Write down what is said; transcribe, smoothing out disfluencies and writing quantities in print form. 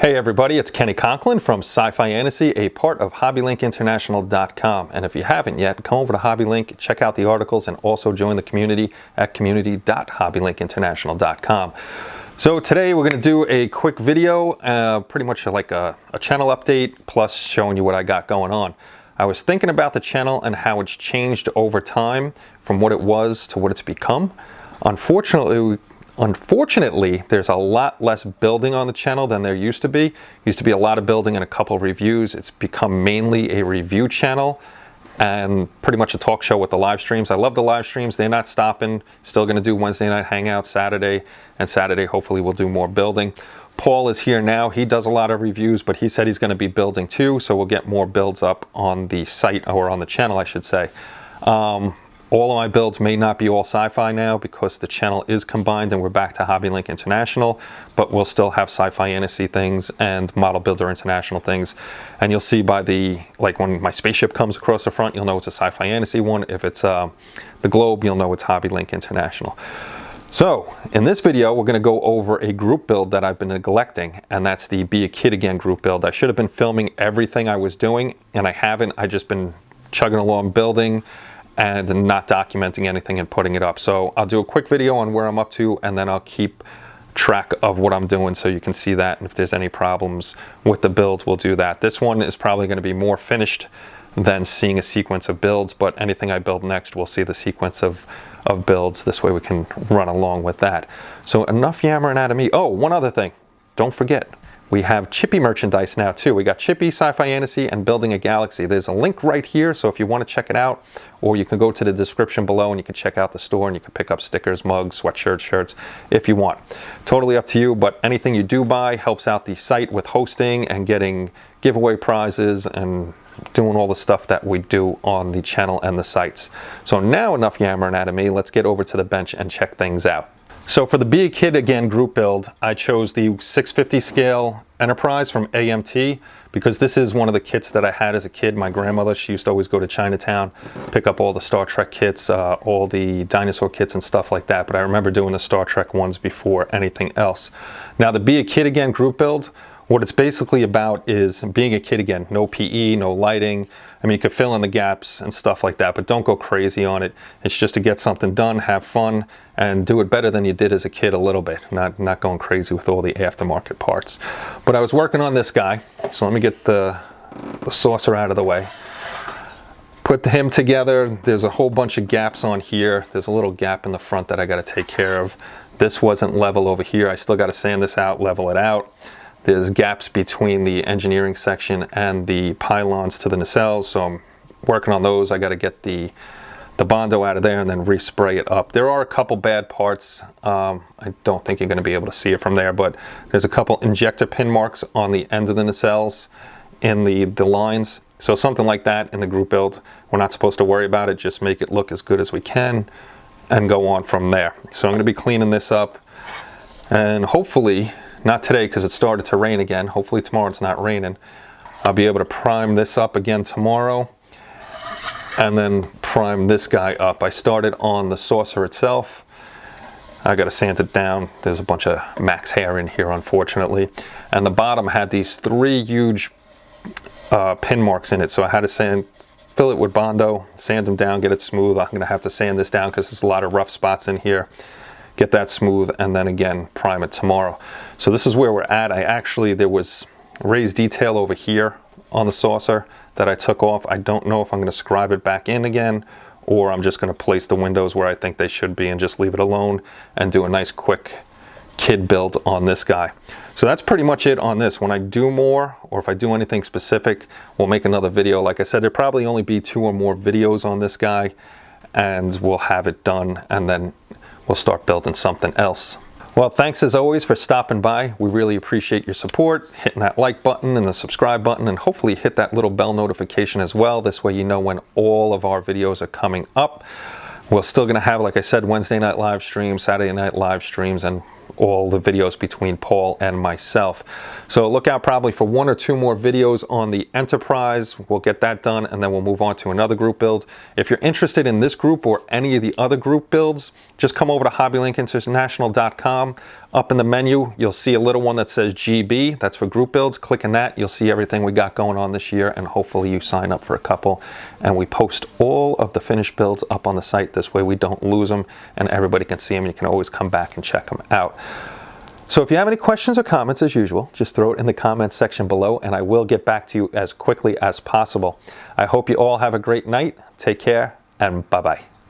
Hey everybody, it's Kenny Conklin from Sci-Fi Antasy, a part of HobbyLinkInternational.com. And if you haven't yet, come over to HobbyLink, check out the articles, and also join the community at community.hobbylinkinternational.com. So today we're going to do a quick video, pretty much like a channel update, plus showing you what I got going on. I was thinking about the channel and how it's changed over time from what it was to what it's become. Unfortunately, there's a lot less building on the channel than there used to be. Used to be a lot of building and a couple of reviews. It's become mainly a review channel and pretty much a talk show with the live streams. I love the live streams. They're not stopping. Still going to do Wednesday night hangouts Saturday, and Saturday hopefully we'll do more building. Paul is here now. He does a lot of reviews, but he said he's going to be building too, so we'll get more builds up on the site, or on the channel I should say. All of my builds may not be all sci-fi now because the channel is combined and we're back to HobbyLink International, but we'll still have Sci-Fi Antasy things and Model Builder International things. And you'll see by like when my spaceship comes across the front, you'll know it's a Sci-Fi Antasy one. If it's the globe, you'll know it's HobbyLink International. So in this video, we're going to go over a group build that I've been neglecting, and that's the Be a Kid Again group build. I should have been filming everything I was doing, and I haven't. I've just been chugging along building and not documenting anything and putting it up. So I'll do a quick video on where I'm up to, and then I'll keep track of what I'm doing so you can see that. And if there's any problems with the build, we'll do that. This one is probably going to be more finished than seeing a sequence of builds, but anything I build next, we'll see the sequence of builds. This way we can run along with that. So enough yammering out of me. Oh, one other thing. Don't forget, we have Chippy merchandise now too. We got Chippy, Sci-Fi Antasy, and Building a Galaxy. There's a link right here, so if you want to check it out, or you can go to the description below and you can check out the store and you can pick up stickers, mugs, sweatshirts, shirts, if you want. Totally up to you, but anything you do buy helps out the site with hosting and getting giveaway prizes and doing all the stuff that we do on the channel and the sites. So now enough yammering out of me, let's get over to the bench and check things out. So for the Be a Kid Again group build, I chose the 650 scale Enterprise from AMT because this is one of the kits that I had as a kid. My grandmother, she used to always go to Chinatown, pick up all the Star Trek kits, all the dinosaur kits and stuff like that. But I remember doing the Star Trek ones before anything else. Now the Be a Kid Again group build, what it's basically about is being a kid again. No PE, no lighting. I mean, you could fill in the gaps and stuff like that, but don't go crazy on it. It's just to get something done, have fun, and do it better than you did as a kid a little bit. Not going crazy with all the aftermarket parts. But I was working on this guy, so let me get the saucer out of the way. Put him together. There's a whole bunch of gaps on here. There's a little gap in the front that I got to take care of. This wasn't level over here. I still got to sand this out, level it out. There's gaps between the engineering section and the pylons to the nacelles, so I'm working on those. I got to get the Bondo out of there and then respray it up. There are a couple bad parts. I don't think you're going to be able to see it from there, but there's a couple injector pin marks on the end of the nacelles in the lines. So something like that in the group build. We're not supposed to worry about it. Just make it look as good as we can and go on from there. So I'm going to be cleaning this up, and hopefully, not today because it started to rain again. Hopefully tomorrow it's not raining. I'll be able to prime this up again tomorrow and then prime this guy up. I started on the saucer itself. I got to sand it down. There's a bunch of max hair in here, unfortunately. And the bottom had these 3 huge pin marks in it. So I had to fill it with Bondo, sand them down, get it smooth. I'm going to have to sand this down because there's a lot of rough spots in here. Get that smooth, and then again prime it tomorrow. So this is where we're at. There was raised detail over here on the saucer that I took off. I don't know if I'm going to scribe it back in again, or I'm just going to place the windows where I think they should be and just leave it alone and do a nice quick kid build on this guy. So that's pretty much it on this. When I do more, or if I do anything specific, we'll make another video. Like I said, there'll probably only be 2 or more videos on this guy, and we'll have it done, and then we'll start building something else. Well, thanks as always for stopping by. We really appreciate your support, hitting that like button and the subscribe button, and hopefully hit that little bell notification as well. This way you know when all of our videos are coming up. We're still going to have, like I said, Wednesday night live streams, Saturday night live streams, and all the videos between Paul and myself. So look out probably for 1 or 2 more videos on the Enterprise. We'll get that done, and then we'll move on to another group build. If you're interested in this group or any of the other group builds, just come over to HobbyLinkInternational.com. Up in the menu, you'll see a little one that says GB. That's for group builds. Clicking that, you'll see everything we got going on this year, and hopefully you sign up for a couple. And we post all of the finished builds up on the site. This way we don't lose them, and everybody can see them. You can always come back and check them out. So if you have any questions or comments, as usual, just throw it in the comments section below, and I will get back to you as quickly as possible. I hope you all have a great night. Take care, and bye-bye.